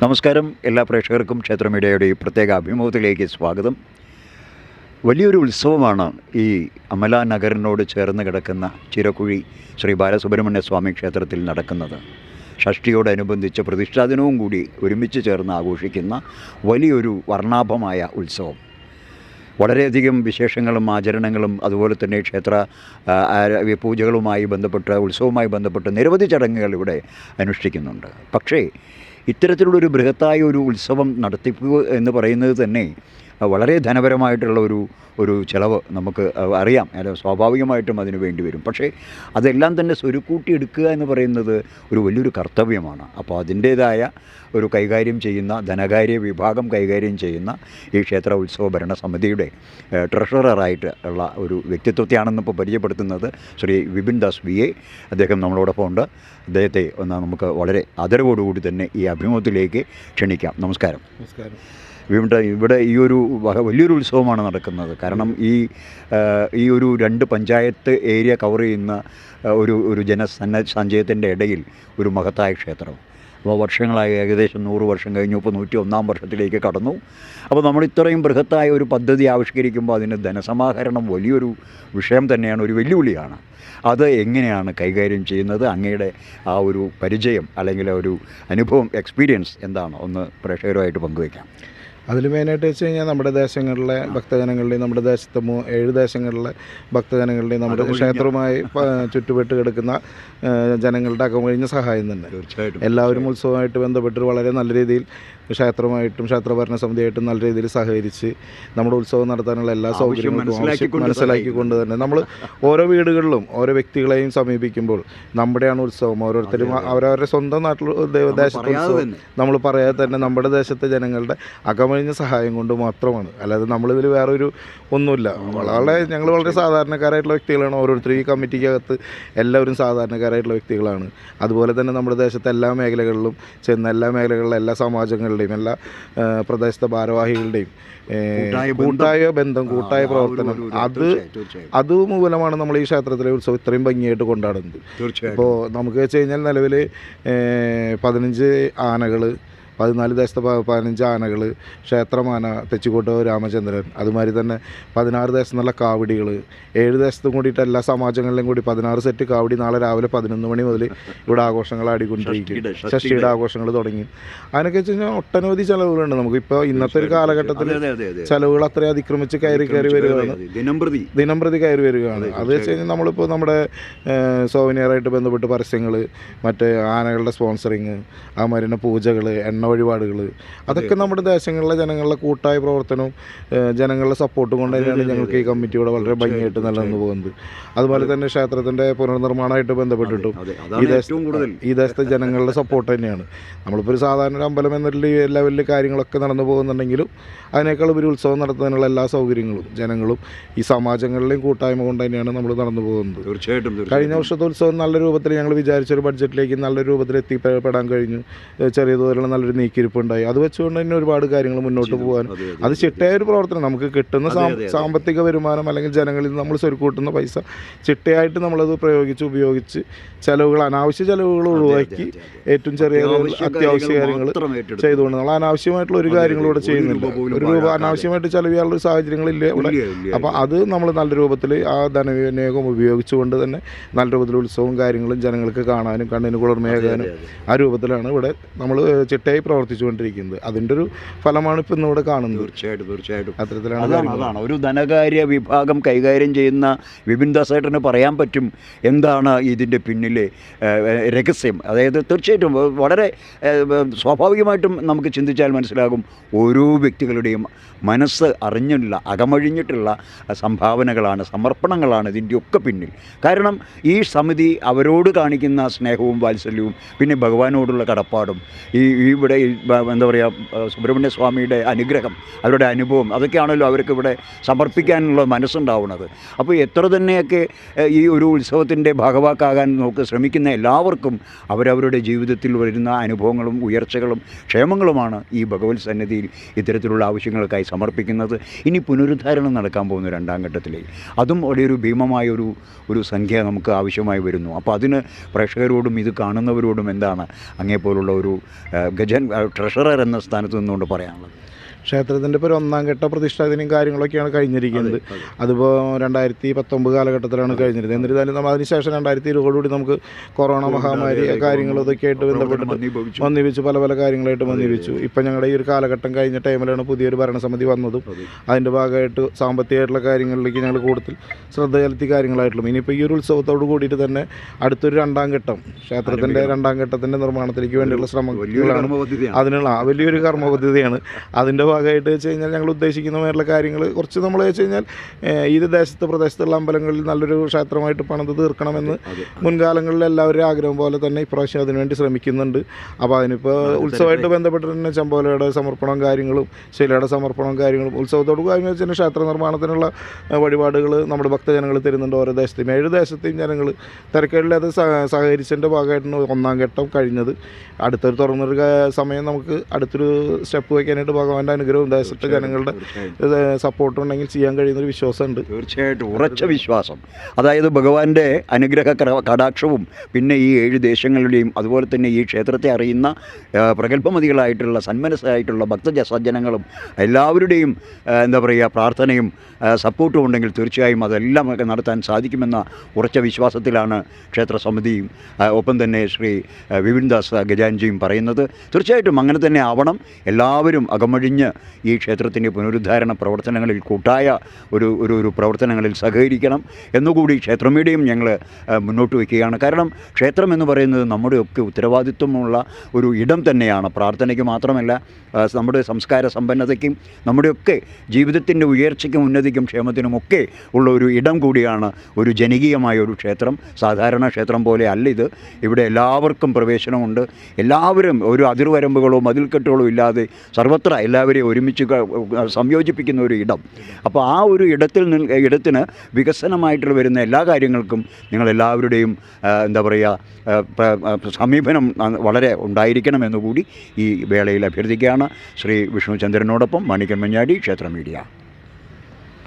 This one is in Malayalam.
നമസ്കാരം. എല്ലാ പ്രേക്ഷകർക്കും ക്ഷേത്ര മീഡിയയുടെ ഈ പ്രത്യേക അഭിമുഖത്തിലേക്ക് സ്വാഗതം. വലിയൊരു ഉത്സവമാണ് ഈ അമല നഗറിനോട് ചേർന്ന് കിടക്കുന്ന ചിരക്കുഴി ശ്രീ ബാലസുബ്രഹ്മണ്യ സ്വാമി ക്ഷേത്രത്തിൽ നടക്കുന്നത്. ഷഷ്ടിയോടനുബന്ധിച്ച് പ്രതിഷ്ഠാദിനവും കൂടി ഒരുമിച്ച് ചേർന്ന് ആഘോഷിക്കുന്ന വലിയൊരു വർണ്ണാഭമായ ഉത്സവം. വളരെയധികം വിശേഷങ്ങളും ആചരണങ്ങളും അതുപോലെ തന്നെ ക്ഷേത്ര പൂജകളുമായി ബന്ധപ്പെട്ട് ഉത്സവവുമായി ബന്ധപ്പെട്ട് നിരവധി ചടങ്ങുകൾ ഇവിടെ അനുഷ്ഠിക്കുന്നുണ്ട്. പക്ഷേ ഇത്തരത്തിലുള്ളൊരു ബൃഹത്തായ ഒരു ഉത്സവം നടത്തിക്കുക എന്ന് പറയുന്നത് തന്നെ വളരെ ധനപരമായിട്ടുള്ള ഒരു ചിലവ് നമുക്ക് അറിയാം. സ്വാഭാവികമായിട്ടും അതിന് വേണ്ടി വരും. പക്ഷേ അതെല്ലാം തന്നെ സ്വരുക്കൂട്ടിയെടുക്കുക എന്ന് പറയുന്നത് ഒരു വലിയൊരു കർത്തവ്യമാണ്. അപ്പോൾ അതിൻ്റേതായ ഒരു കൈകാര്യം ചെയ്യുന്ന ധനകാര്യ വിഭാഗം കൈകാര്യം ചെയ്യുന്ന ഈ ക്ഷേത്ര ഉത്സവ ഭരണസമിതിയുടെ ട്രഷററായിട്ട് ഉള്ള ഒരു വ്യക്തിത്വത്തെയാണെന്ന് ഇപ്പോൾ പരിചയപ്പെടുത്തുന്നത് ശ്രീ വിപിൻ ദാസ് വി എ. അദ്ദേഹം നമ്മളോടൊപ്പം ഉണ്ട്. അദ്ദേഹത്തെ ഒന്ന് നമുക്ക് വളരെ ആദരവോടുകൂടി തന്നെ ഈ അഭിമുഖത്തിലേക്ക് ക്ഷണിക്കാം. നമസ്കാരം. നമസ്കാരം. ഇവിടെ ഈ ഒരു വലിയൊരു ഉത്സവമാണ് നടക്കുന്നത്. കാരണം ഈ ഒരു 2 പഞ്ചായത്ത് ഏരിയ കവർ ചെയ്യുന്ന ഒരു ജനസഞ്ചയത്തിൻ്റെ ഇടയിൽ ഒരു മഹത്തായ ക്ഷേത്രം. അപ്പോൾ വർഷങ്ങളായി, ഏകദേശം 100 വർഷം കഴിഞ്ഞു. ഇപ്പോൾ 101-ാം വർഷത്തിലേക്ക് കടന്നു. അപ്പോൾ നമ്മൾ ഇത്രയും ബൃഹത്തായ ഒരു പദ്ധതി ആവിഷ്കരിക്കുമ്പോൾ അതിന് ധനസമാഹരണം വലിയൊരു വിഷയം തന്നെയാണ്, ഒരു വെല്ലുവിളിയാണ്. അത് എങ്ങനെയാണ് കൈകാര്യം ചെയ്യുന്നത്? അങ്ങയുടെ ആ ഒരു പരിചയം അല്ലെങ്കിൽ ഒരു അനുഭവം, എക്സ്പീരിയൻസ് എന്താണ്? ഒന്ന് പ്രേക്ഷകരുമായിട്ട് പങ്കുവയ്ക്കാം. അതിൽ മെയിനായിട്ട് വെച്ച് കഴിഞ്ഞാൽ നമ്മുടെ ദേശങ്ങളിലെ ഭക്തജനങ്ങളുടെയും നമ്മുടെ ദേശത്തെ 7 ദേശങ്ങളിലെ ഭക്തജനങ്ങളുടെയും നമ്മുടെ ക്ഷേത്രവുമായി ചുറ്റുപെട്ട് കിടക്കുന്ന ജനങ്ങളുടെ അകമഴിഞ്ഞ സഹായം തന്നെ. തീർച്ചയായിട്ടും എല്ലാവരും ഉത്സവമായിട്ട് ബന്ധപ്പെട്ട് വളരെ നല്ല രീതിയിൽ ക്ഷേത്രമായിട്ടും ക്ഷേത്രഭരണ സമിതിയായിട്ടും നല്ല രീതിയിൽ സഹകരിച്ച് നമ്മുടെ ഉത്സവം നടത്താനുള്ള എല്ലാ സൗകര്യങ്ങളും മനസ്സിലാക്കിക്കൊണ്ട് തന്നെ നമ്മൾ ഓരോ വീടുകളിലും ഓരോ വ്യക്തികളെയും സമീപിക്കുമ്പോൾ നമ്മുടെയാണ് ഉത്സവം, ഓരോരുത്തരും അവരവരുടെ സ്വന്തം നാട്ടിൽ ദേശത്തെ ഉത്സവം നമ്മൾ പറയാതെ തന്നെ നമ്മുടെ ദേശത്തെ ജനങ്ങളുടെ അകമഴിഞ്ഞ സഹായം കൊണ്ട് മാത്രമാണ്. അല്ലാതെ നമ്മളിതിൽ വേറൊരു ഒന്നുമില്ല. ഞങ്ങൾ വളരെ സാധാരണക്കാരായിട്ടുള്ള വ്യക്തികളാണ്. ഓരോരുത്തരും ഈ കമ്മിറ്റിക്കകത്ത് എല്ലാവരും സാധാരണക്കാരായിട്ടുള്ള വ്യക്തികളാണ്. അതുപോലെ തന്നെ നമ്മുടെ ദേശത്തെ എല്ലാ മേഖലകളിലും ചെന്ന എല്ലാ മേഖലകളിലെ എല്ലാ സമാജങ്ങളുടെയും എല്ലാ പ്രദേശത്തെ ഭാരവാഹികളുടെയും കൂട്ടായ ബന്ധം, കൂട്ടായ പ്രവർത്തനം, അത് മൂലമാണ് നമ്മൾ ഈ ക്ഷേത്രത്തിലെ ഉത്സവം ഇത്രയും ഭംഗിയായിട്ട് കൊണ്ടാടുന്നത്. ഇപ്പോൾ നമുക്ക് വെച്ച് കഴിഞ്ഞാൽ നിലവിൽ 15 ആനകൾ, 14 ദേശത്തെ 15 ആനകൾ, ക്ഷേത്രമാന തെച്ചിക്കോട്ട് രാമചന്ദ്രൻ, അതുമാതിരി തന്നെ 16 ദേശത്തു നിന്നുള്ള കാവടികൾ, 7 ദേശത്തും കൂടിയിട്ട് എല്ലാ സമാജങ്ങളിലും കൂടി 16 സെറ്റ് കാവടി നാളെ രാവിലെ 11 മണി മുതൽ ഇവിടെ ആഘോഷങ്ങൾ ആടിക്കൊണ്ടിരിക്കും. ഷഷ്ടിയുടെ ആഘോഷങ്ങൾ തുടങ്ങി. അതിനൊക്കെ വെച്ച് കഴിഞ്ഞാൽ ഒട്ടനവധി ചിലവുകളുണ്ട്. നമുക്കിപ്പോൾ ഇന്നത്തെ ഒരു കാലഘട്ടത്തിൽ ചിലവുകൾ അത്രയും അതിക്രമിച്ച് കയറി വരികയാണ്, ദിനംപ്രതി കയറി വരികയാണ്. അത് വെച്ച് കഴിഞ്ഞാൽ നമ്മളിപ്പോൾ നമ്മുടെ സോവനിയറായിട്ട് ബന്ധപ്പെട്ട് പരസ്യങ്ങൾ, മറ്റേ ആനകളുടെ സ്പോൺസറിങ്, അതുമാതിരി തന്നെ പൂജകൾ, എണ്ണ വഴിപാടുകൾ, അതൊക്കെ നമ്മുടെ ദേശങ്ങളിലെ ജനങ്ങളുടെ കൂട്ടായ പ്രവർത്തനവും ജനങ്ങളുടെ സപ്പോർട്ടും കൊണ്ട് തന്നെയാണ് ഞങ്ങൾക്ക് ഈ കമ്മിറ്റിയോടെ വളരെ ഭംഗിയായിട്ട് നിലനിന്ന് പോകുന്നത്. അതുപോലെ തന്നെ ക്ഷേത്രത്തിൻ്റെ പുനർനിർമ്മാണമായിട്ട് ബന്ധപ്പെട്ടിട്ടും ഈ ദേശത്തെ ജനങ്ങളുടെ സപ്പോർട്ട് തന്നെയാണ്. നമ്മളിപ്പോൾ ഒരു സാധാരണ ഒരു അമ്പലം എന്ന ലെവലിൽ കാര്യങ്ങളൊക്കെ നടന്നു പോകുന്നുണ്ടെങ്കിലും അതിനേക്കാൾ ഒരു ഉത്സവം നടത്തുന്നതിനുള്ള എല്ലാ സൗകര്യങ്ങളും ജനങ്ങളും ഈ സമാജങ്ങളിലെയും കൂട്ടായ്മ കൊണ്ട് തന്നെയാണ് നമ്മൾ നടന്നു പോകുന്നത്. തീർച്ചയായിട്ടും കഴിഞ്ഞ വർഷത്തെ ഉത്സവം നല്ല രൂപത്തിൽ ഞങ്ങൾ വിചാരിച്ചൊരു ബഡ്ജറ്റിലേക്ക് നല്ല രൂപത്തിൽ എത്തിപ്പെടാൻ കഴിഞ്ഞു. ചെറിയ തോതിലുള്ള നല്ലൊരു നീക്കിയിരിപ്പുണ്ടായി. അത് വെച്ചുകൊണ്ട് തന്നെ ഒരുപാട് കാര്യങ്ങൾ മുന്നോട്ട് പോകാനും അത് ചിട്ടയായ ഒരു പ്രവർത്തനം. നമുക്ക് കിട്ടുന്ന സാമ്പത്തിക വരുമാനം അല്ലെങ്കിൽ ജനങ്ങളിൽ നിന്ന് നമ്മൾ സ്വരുക്കൂട്ടുന്ന പൈസ ചിട്ടയായിട്ട് നമ്മളത് ഉപയോഗിച്ച് അനാവശ്യ ചെലവുകൾ ഒഴിവാക്കി ഏറ്റവും ചെറിയ അത്യാവശ്യ കാര്യങ്ങൾ ചെയ്തുകൊണ്ട് നമ്മൾ അനാവശ്യമായിട്ടുള്ള ഒരു കാര്യങ്ങളും ഇവിടെ ചെയ്യുന്നില്ല. ഒരു രൂപ അനാവശ്യമായിട്ട് ചെലവ് ചെയ്യാനുള്ള ഒരു സാഹചര്യങ്ങളില്ല ഇവിടെ. അപ്പോൾ അത് നമ്മൾ നല്ല രൂപത്തിൽ ആ ധനവിനിയോഗം ഉപയോഗിച്ചുകൊണ്ട് തന്നെ നല്ല രൂപത്തിൽ ഉത്സവവും കാര്യങ്ങളും ജനങ്ങൾക്ക് കാണാനും കണ്ണിന് കുളിർമയാകാനും ആ രൂപത്തിലാണ് ഇവിടെ നമ്മൾ ചിട്ടയായി പ്രവർത്തിച്ചുകൊണ്ടിരിക്കുന്നത്. അതിൻ്റെ ഒരു ഫലമാണ് ഇപ്പോൾ ഇന്നിവിടെ കാണുന്നത്. തീർച്ചയായിട്ടും അത്തരത്തിലാണ്. അതാണ് ഒരു ധനകാര്യ വിഭാഗം കൈകാര്യം ചെയ്യുന്ന വിപിൻ ദാസേട്ടന് പറയാൻ പറ്റും എന്താണ് ഇതിൻ്റെ പിന്നിലെ രഹസ്യം. അതായത് തീർച്ചയായിട്ടും വളരെ സ്വാഭാവികമായിട്ടും നമുക്ക് ചിന്തിച്ചാൽ മനസ്സിലാകും ഓരോ വ്യക്തികളുടെയും മനസ്സ് അറിഞ്ഞിട്ടുള്ള അകമഴിഞ്ഞിട്ടുള്ള സംഭാവനകളാണ്, സമർപ്പണങ്ങളാണ് ഇതിൻ്റെയൊക്കെ പിന്നിൽ. കാരണം ഈ സമിതി അവരോട് കാണിക്കുന്ന സ്നേഹവും വാത്സല്യവും പിന്നെ ഭഗവാനോടുള്ള കടപ്പാടും ഇവിടെ എന്താ പറയുക സുബ്രഹ്മണ്യ സ്വാമിയുടെ അനുഗ്രഹം, അവരുടെ അനുഭവം, അതൊക്കെയാണല്ലോ അവർക്ക് ഇവിടെ സമർപ്പിക്കാനുള്ള മനസ്സുണ്ടാവുന്നത്. അപ്പോൾ എത്ര തന്നെയൊക്കെ ഈ ഒരു ഉത്സവത്തിൻ്റെ ഭാഗവാക്കാകാൻ ശ്രമിക്കുന്ന എല്ലാവർക്കും അവരവരുടെ ജീവിതത്തിൽ വരുന്ന അനുഭവങ്ങളും ഉയർച്ചകളും ക്ഷേമങ്ങളുമാണ് ഈ ഭഗവത് സന്നിധിയിൽ ഇത്തരത്തിലുള്ള ആവശ്യങ്ങൾക്കായി സമർപ്പിക്കുന്നത്. ഇനി പുനരുദ്ധാരണം നടക്കാൻ പോകുന്ന 2ാം ഘട്ടത്തിലേക്ക് അതും ഒരു ഭീമമായ ഒരു സംഖ്യ നമുക്ക് ആവശ്യമായി വരുന്നു. അപ്പോൾ അതിന് പ്രേക്ഷകരോടും ഇത് കാണുന്നവരോടും എന്താണ് അങ്ങേപ്പോലുള്ള ഒരു അധ്യക്ഷൻ ട്രഷറർ എന്ന സ്ഥാനത്ത് നിന്നുകൊണ്ട് പറയാനുള്ളത്? ക്ഷേത്രത്തിൻ്റെ ഇപ്പോൾ ഒരു ഒന്നാം ഘട്ട പ്രതിഷ്ഠാദിനം കാര്യങ്ങളൊക്കെയാണ് കഴിഞ്ഞിരിക്കുന്നത്. അതിപ്പോൾ 2019 കാലഘട്ടത്തിലാണ് കഴിഞ്ഞിരുന്നത്. എന്നിരുന്നാലും നമ്മൾ അതിനുശേഷം 2020 നമുക്ക് കൊറോണ മഹാമാരി കാര്യങ്ങളും ഇതൊക്കെ ആയിട്ട് ബന്ധപ്പെട്ടിട്ട് മന്ദിപ്പിച്ചു, പല പല കാര്യങ്ങളായിട്ട് മന്ദിപ്പിച്ചു. ഇപ്പം ഞങ്ങളുടെ ഈ ഒരു കാലഘട്ടം കഴിഞ്ഞ ടൈമിലാണ് പുതിയൊരു ഭരണസമിതി വന്നതും അതിൻ്റെ ഭാഗമായിട്ട് സാമ്പത്തികമായിട്ടുള്ള കാര്യങ്ങളിലേക്ക് ഞങ്ങൾ കൂടുതൽ ശ്രദ്ധ ചെലുത്തി കാര്യങ്ങളായിട്ടുള്ളൂ. ഇനിയിപ്പോൾ ഈ ഒരു ഉത്സവത്തോട് കൂടിയിട്ട് തന്നെ അടുത്തൊരു രണ്ടാം ഘട്ടം, ക്ഷേത്രത്തിൻ്റെ രണ്ടാം ഘട്ടത്തിൻ്റെ നിർമ്മാണത്തിലേക്ക് വേണ്ടിയുള്ള ശ്രമങ്ങളാണ്. അതിനുള്ള വലിയൊരു കർമ്മപദ്ധതിയാണ്. അതിൻ്റെ ഭാഗമായിട്ട് വെച്ച് കഴിഞ്ഞാൽ ഞങ്ങൾ ഉദ്ദേശിക്കുന്നതായിട്ടുള്ള കാര്യങ്ങൾ കുറച്ച് നമ്മൾ വെച്ച് കഴിഞ്ഞാൽ ഈ പ്രദേശത്തുള്ള അമ്പലങ്ങളിൽ നല്ലൊരു ക്ഷേത്രമായിട്ട് പണിത് തീർക്കണമെന്ന് മുൻകാലങ്ങളിൽ എല്ലാവരും ആഗ്രഹം പോലെ തന്നെ ഇപ്രാവശ്യം അതിനുവേണ്ടി ശ്രമിക്കുന്നുണ്ട്. അപ്പോൾ അതിനിപ്പോൾ ഉത്സവമായിട്ട് ബന്ധപ്പെട്ട് തന്നെ ചെമ്പോലയുടെ സമർപ്പണവും കാര്യങ്ങളും ശിലയുടെ സമർപ്പണവും കാര്യങ്ങളും ഉത്സവത്തോട് കാര്യം വെച്ച് തന്നെ ക്ഷേത്ര നിർമ്മാണത്തിനുള്ള വഴിപാടുകൾ നമ്മുടെ ഭക്തജനങ്ങൾ തരുന്നുണ്ട്. ഓരോ ദേശത്തെയും 7 ദേശത്തെയും ജനങ്ങൾ തിരക്കേടില്ലാതെ സഹകരിച്ചതിൻ്റെ ഭാഗമായിട്ടാണ് ഒന്നാം ഘട്ടം കഴിഞ്ഞത്. അടുത്തൊരു തുറന്നൊരു സമയം നമുക്ക് അടുത്തൊരു സ്റ്റെപ്പ് വയ്ക്കാനായിട്ട് ഭഗവാന്റെ അനുഗ്രഹവും ദേശത്തെ ജനങ്ങളുടെ സപ്പോർട്ട് ഉണ്ടെങ്കിൽ ചെയ്യാൻ കഴിയുന്നൊരു വിശ്വാസമുണ്ട്. തീർച്ചയായിട്ടും ഉറച്ച വിശ്വാസം. അതായത് ഭഗവാന്റെ അനുഗ്രഹ കടാക്ഷവും പിന്നെ ഈ 7 ദേശങ്ങളുടെയും അതുപോലെ തന്നെ ഈ ക്ഷേത്രത്തെ അറിയുന്ന പ്രഗത്ഭമതികളായിട്ടുള്ള സന്മനസ്സായിട്ടുള്ള സജ്ജനങ്ങളും എല്ലാവരുടെയും എന്താ പറയുക പ്രാർത്ഥനയും സപ്പോർട്ടും ഉണ്ടെങ്കിൽ തീർച്ചയായും അതെല്ലാം നടത്താൻ സാധിക്കുമെന്ന ഉറച്ച വിശ്വാസത്തിലാണ് ക്ഷേത്ര സമിതിയും ഒപ്പം തന്നെ ശ്രീ വിപിൻദാസ് ഗജാൻജിയും പറയുന്നത്. തീർച്ചയായിട്ടും അങ്ങനെ തന്നെ ആവണം. എല്ലാവരും അകമഴിഞ്ഞ് ഈ ക്ഷേത്രത്തിൻ്റെ പുനരുദ്ധാരണ പ്രവർത്തനങ്ങളിൽ കൂട്ടായ ഒരു പ്രവർത്തനങ്ങളിൽ സഹകരിക്കണം എന്നുകൂടി ക്ഷേത്രമീഡിയയും ഞങ്ങൾ മുന്നോട്ട് വയ്ക്കുകയാണ്. കാരണം ക്ഷേത്രം എന്ന് പറയുന്നത് നമ്മുടെയൊക്കെ ഉത്തരവാദിത്വമുള്ള ഒരു ഇടം തന്നെയാണ്. പ്രാർത്ഥനയ്ക്ക് മാത്രമല്ല, നമ്മുടെ സംസ്കാര സമ്പന്നതയ്ക്കും നമ്മുടെയൊക്കെ ജീവിതത്തിൻ്റെ ഉയർച്ചയ്ക്കും ഉന്നതിക്കും ക്ഷേമത്തിനുമൊക്കെ ഉള്ള ഒരു ഇടം കൂടിയാണ് ഒരു ജനകീയമായ ഒരു ക്ഷേത്രം. സാധാരണ ക്ഷേത്രം പോലെ അല്ല ഇത്. ഇവിടെ എല്ലാവർക്കും പ്രവേശനമുണ്ട്. എല്ലാവരും ഒരു അതിർവരമ്പുകളോ മതിൽക്കെട്ടുകളോ ഇല്ലാതെ സർവത്ര എല്ലാവരെയും ഒരുമിച്ച് സംയോജിപ്പിക്കുന്ന ഒരു ഇടം. അപ്പോൾ ആ ഒരു ഇടത്തിന് വികസനമായിട്ട് വരുന്ന എല്ലാ കാര്യങ്ങൾക്കും നിങ്ങളെല്ലാവരുടെയും എന്താ പറയുക സമീപനം വളരെ ഉണ്ടായിരിക്കണമെന്നുകൂടി ഈ വേളയിൽ അഭ്യർത്ഥിക്കുകയാണ്. ശ്രീ വിഷ്ണു ചന്ദ്രനോടൊപ്പം മാണിക്കൻ മഞ്ഞാടി, ക്ഷേത്ര മീഡിയ.